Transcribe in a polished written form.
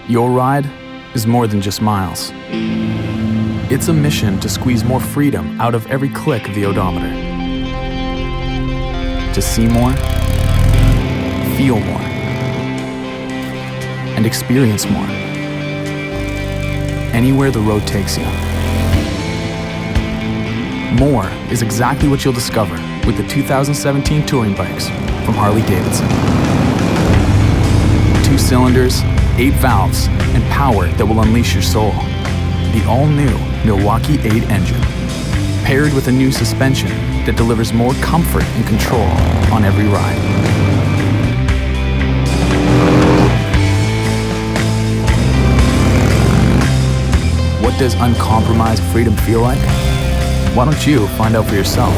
Your ride is more than just miles. It's a mission to squeeze more freedom out of every click of the odometer. To see more, feel more, and experience more. Anywhere the road takes you. More is exactly what you'll discover with the 2017 touring bikes from Harley-Davidson. 2 cylinders, 8 valves, and power that will unleash your soul. The all-new Milwaukee-Eight engine, paired with a new suspension that delivers more comfort and control on every ride. What does uncompromised freedom feel like? Why don't you find out for yourself?